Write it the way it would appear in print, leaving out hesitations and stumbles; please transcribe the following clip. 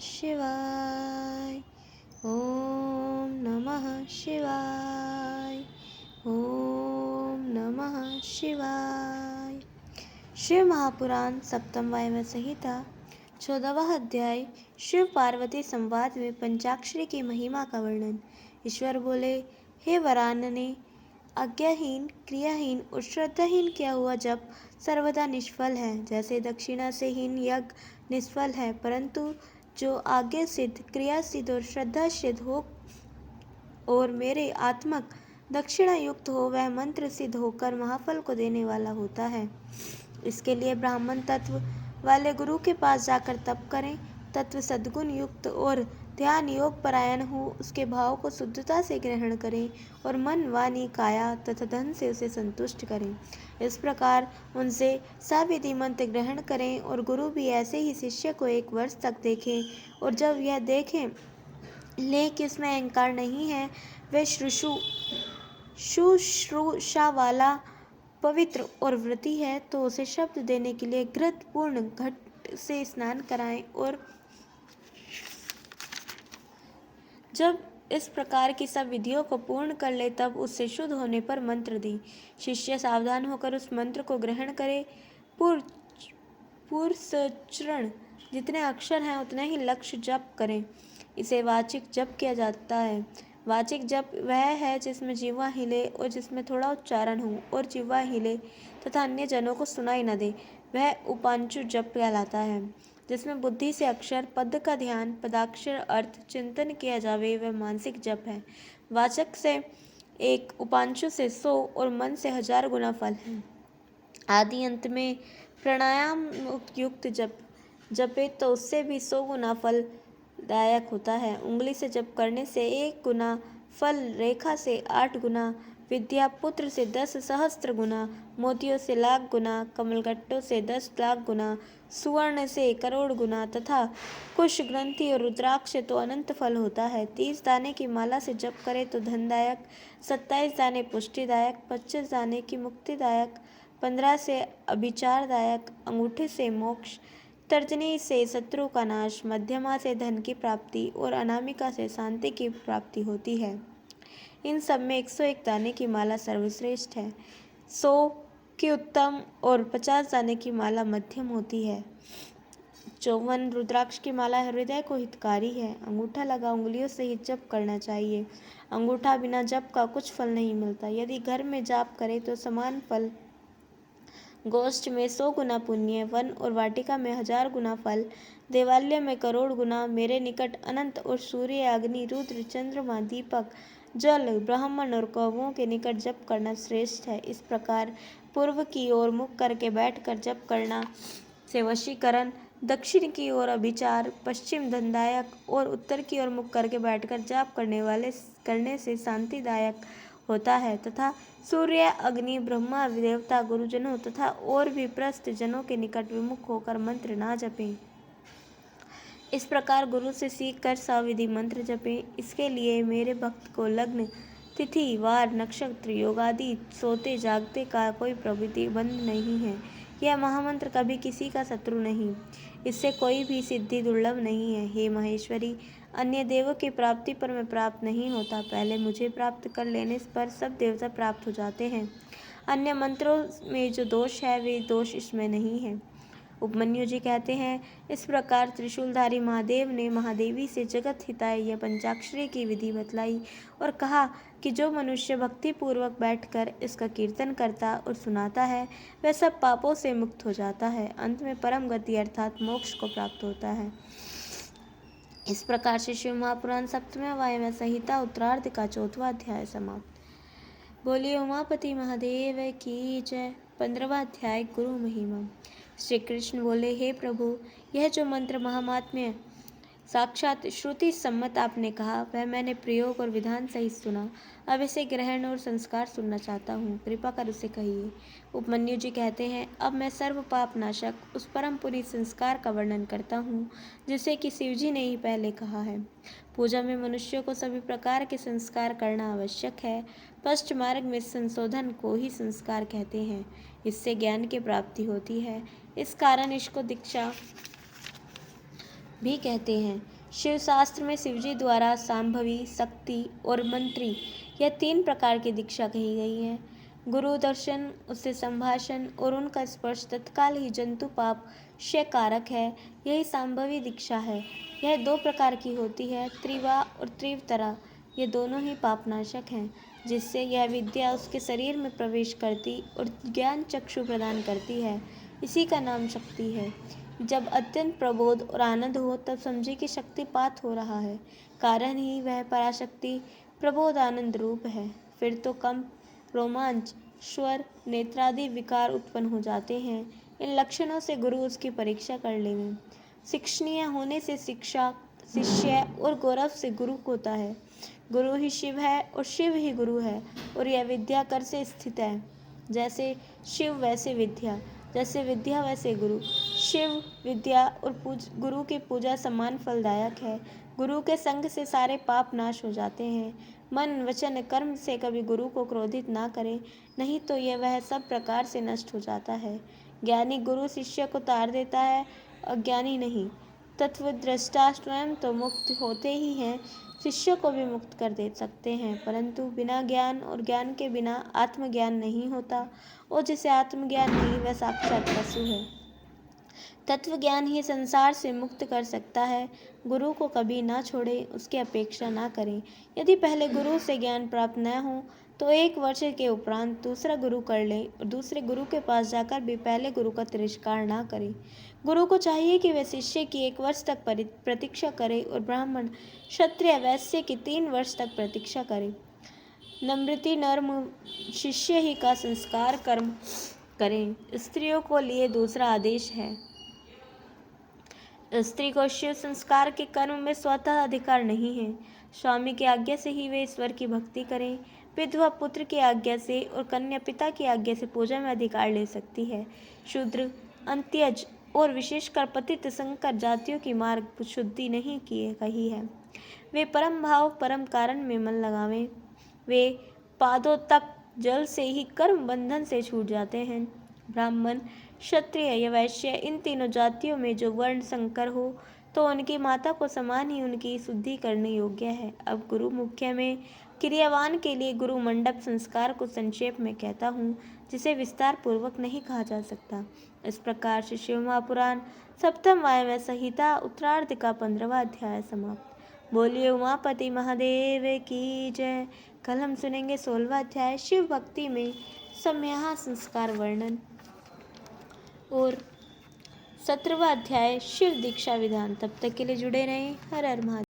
शिवाय। ओम नमः शिवाय। ओम नमः शिवाय। शिव महापुराण सप्तम वायव्य संहिता 14वां अध्याय शिव पार्वती संवाद में पंचाक्षरी की महिमा का वर्णन। ईश्वर बोले, हे वरानने, आज्ञाहीन, क्रियाहीन और श्रद्धाहीन किया हुआ जप सर्वदा निष्फल है। जैसे दक्षिणा से हीन यज्ञ निष्फल है, परंतु जो आज्ञा सिद्ध, क्रिया सिद्ध और श्रद्धा सिद्ध हो और मेरे आत्मक दक्षिणा युक्त हो, वह मंत्र सिद्ध होकर महाफल को देने वाला होता है। इसके लिए ब्राह्मण तत्व वाले गुरु के पास जाकर तप करें। तत्व सद्गुण युक्त और ध्यान योग परायण हो, उसके भाव को शुद्धता से ग्रहण करें और मन, वाणी, काया तथा धन से उसे संतुष्ट करें। इस प्रकार उनसे साविधि मंत्र ग्रहण करें और गुरु भी ऐसे ही शिष्य को 1 वर्ष तक देखें, और जब यह देखें ले कि इसमें अहंकार नहीं है, वह शुश्रूषा वाला, पवित्र और व्रती है, तो उसे शब्द देने के लिए घृत पूर्ण घट से स्नान कराएं, और जब इस प्रकार की सब विधियों को पूर्ण कर ले तब उससे शुद्ध होने पर मंत्र दें। शिष्य सावधान होकर उस मंत्र को ग्रहण करे। पुरुषचरण जितने अक्षर हैं उतने ही लक्ष्य जप करें। इसे वाचिक जप किया जाता है। वाचिक जप वह है जिसमें जिह्वा हिले और जिसमें थोड़ा उच्चारण हो और जिह्वा हिले तथा अन्य जनों को सुनाई न दे, वह उपांशु जप कहलाता है। जिसमें बुद्धि से अक्षर पद का ध्यान, पदाक्षर अर्थ चिंतन किया जावे, वह मानसिक जप है। वाचक से 1, उपांशु से 100 और मन से 1000 गुना फल है। आदि अंत में प्राणायाम युक्त जप जपे तो उससे भी 100 गुना फल दायक होता है। उंगली से जप करने से 1 गुना फल, रेखा से 8 गुना, विद्या पुत्र से 10 सहस्त्र गुना, मोतियों से लाख गुना, कमलगट्टों से 10 लाख गुना, सुवर्ण से 1 करोड़ गुना तथा कुश ग्रंथि और रुद्राक्ष से तो अनंत फल होता है। 30 दाने की माला से जप करे तो धनदायक, 27 दाने पुष्टिदायक, 25 दाने की मुक्तिदायक, 15 से अभिचारदायक, अंगूठे से मोक्ष, तर्जनी से शत्रु का नाश, मध्यमा से धन की प्राप्ति और अनामिका से शांति की प्राप्ति होती है। इन सब में 101 दाने की माला सर्वश्रेष्ठ है, 100 की उत्तम और 50 दाने की माला मध्यम होती है। 54 रुद्राक्ष की माला हृदय को हितकारी है। अंगूठा लगा उंगलियों से ही जप करना चाहिए। अंगूठा बिना जप का कुछ फल नहीं मिलता। यदि घर में जाप करे तो समान फल, गोष्ठ में 100 गुना पुण्य, वन और वाटिका में 1000 गुना फल, देवालय में करोड़ गुना, मेरे निकट अनंत और सूर्य, अग्नि, रुद्र, चंद्रमा, दीपक, जल, ब्राह्मण और कौवों के निकट जप करना श्रेष्ठ है। इस प्रकार पूर्व की ओर मुख करके बैठकर जप करना से वशीकरण, दक्षिण की ओर अभिचार, पश्चिम धनदायक और उत्तर की ओर मुख करके बैठकर जाप करने से शांतिदायक होता है तथा सूर्य, अग्नि, ब्रह्मा, देवता, गुरुजनों तथा और भी प्रस्थ जनों के निकट विमुख होकर मंत्र ना जपें। इस प्रकार गुरु से सीख कर साविधि मंत्र जपें। इसके लिए मेरे भक्त को लग्न, तिथि, वार, नक्षत्र, योगादि, सोते जागते का कोई प्रतिबंध नहीं है। यह महामंत्र कभी किसी का शत्रु नहीं, इससे कोई भी सिद्धि दुर्लभ नहीं है। हे महेश्वरी, अन्य देवों की प्राप्ति पर मैं प्राप्त नहीं होता। पहले मुझे प्राप्त कर लेने पर सब देवता प्राप्त हो जाते हैं। अन्य मंत्रों में जो दोष है वे दोष इसमें नहीं है। उपमन्यु जी कहते हैं, इस प्रकार त्रिशूलधारी महादेव ने महादेवी से जगत हिताय यह पंचाक्षरी की विधि बतलाई और कहा कि जो मनुष्य भक्ति पूर्वक बैठकर इसका कीर्तन करता और सुनाता है, वह सब पापों से मुक्त हो जाता है। अंत में परम गति अर्थात मोक्ष को प्राप्त होता है। इस प्रकार से शिव महापुराण सप्तम वायव्य संहिता उत्तरार्ध का 4वां अध्याय समाप्त। बोलिए उमापति महादेव की जय। 15वां अध्याय गुरु महिमा। श्री कृष्ण बोले, हे प्रभु, यह जो मंत्र महात्म्य साक्षात श्रुति सम्मत आपने कहा, वह मैंने प्रयोग और विधान सहित सुना। अब इसे ग्रहण और संस्कार सुनना चाहता हूँ, कृपा कर उसे कहिए। उपमन्यु जी कहते हैं, अब मैं सर्व पाप नाशक उस परम पुनीत संस्कार का वर्णन करता हूँ जिसे कि शिवजी ने ही पहले कहा है। पूजा में मनुष्य को सभी प्रकार के संस्कार करना आवश्यक है। पश्च मार्ग में संशोधन को ही संस्कार कहते हैं। इससे ज्ञान की प्राप्ति होती है। इस कारण इसको दीक्षा भी कहते हैं। शिव शास्त्र में शिवजी द्वारा सांभवी, शक्ति और मंत्री, यह 3 प्रकार की दीक्षा कही गई है। गुरु दर्शन, उससे संभाषण और उनका स्पर्श तत्काल ही जंतु पाप क्षय कारक है, यही सांभवी दीक्षा है। यह 2 प्रकार की होती है, त्रिवा और त्रिवतरा। ये दोनों ही पापनाशक हैं, जिससे यह विद्या उसके शरीर में प्रवेश करती और ज्ञान चक्षु प्रदान करती है। इसी का नाम शक्ति है। जब अत्यंत प्रबोध और आनंद हो तब समझे कि शक्तिपात हो रहा है, कारण ही वह पराशक्ति प्रबोध आनंद रूप है। फिर तो कंप, रोमांच, स्वर, नेत्रादि विकार उत्पन्न हो जाते हैं। इन लक्षणों से गुरु उसकी परीक्षा कर लेंगे। शिक्षणीय होने से शिक्षा, शिष्य और गौरव से गुरु होता है। गुरु ही शिव है और शिव ही गुरु है, और यह विद्या कर से स्थित है। जैसे शिव वैसे विद्या, जैसे विद्या वैसे गुरु। शिव, विद्या और गुरु की पूजा समान फलदायक है। गुरु के संग से सारे पाप नाश हो जाते हैं। मन, वचन, कर्म से कभी गुरु को क्रोधित ना करें, नहीं तो यह वह सब प्रकार से नष्ट हो जाता है। ज्ञानी गुरु शिष्य को तार देता है, अज्ञानी नहीं। तत्वदृष्टा स्वयं तो मुक्त होते ही हैं, शिष्य को भी मुक्त कर दे सकते हैं, परंतु बिना ज्ञान और ज्ञान के बिना आत्मज्ञान नहीं होता, और जिसे आत्मज्ञान नहीं वह साक्षात पशु है। तत्व ज्ञान ही संसार से मुक्त कर सकता है। गुरु को कभी ना छोड़े, उसकी अपेक्षा ना करें। यदि पहले गुरु से ज्ञान प्राप्त न हो तो 1 वर्ष के उपरांत दूसरा गुरु कर ले, और दूसरे गुरु के पास जाकर भी पहले गुरु का तिरस्कार ना करे। गुरु को चाहिए कि वह शिष्य की 1 वर्ष तक प्रतीक्षा करे, और ब्राह्मण, क्षत्रिय, वैश्य की 3 वर्ष तक प्रतीक्षा करे। नम्रति नर्म शिष्य ही का संस्कार कर्म करें। स्त्रियों को लिए दूसरा आदेश है। स्त्री को शिव संस्कार के कर्म में स्वतः अधिकार नहीं है। स्वामी की आज्ञा से ही वे ईश्वर की भक्ति करें। विधवा पुत्र की आज्ञा से और कन्या पिता की आज्ञा से पूजा में अधिकार ले सकती है। शूद्र, अंत्यज और विशेषकर पतित संकर जातियों की मार्ग शुद्धि नहीं किए कही है। वे परम भाव परम कारण में मन लगावें। वे पादों तक जल से ही कर्म बंधन से छूट जाते हैं। ब्राह्मण, क्षत्रिय या वैश्य, इन तीनों जातियों में जो वर्ण संकर हो तो उनकी माता को समान ही उनकी शुद्धि करने योग्य है। अब गुरु मुख्य में क्रियावान के लिए गुरु मंडप संस्कार को संक्षेप में कहता हूँ, जिसे विस्तार पूर्वक नहीं कहा जा सकता। इस प्रकार से शिव महापुराण सप्तम वायव्य संहिता उत्तरार्ध का 15वां अध्याय समाप्त। बोलिए उमापति महादेव की जय। कल हम सुनेंगे 16वां अध्याय शिव भक्ति में सम्यहा संस्कार वर्णन, और 17वां अध्याय शिव दीक्षा विधान। तब तक के लिए जुड़े रहें। हर हर महादेव।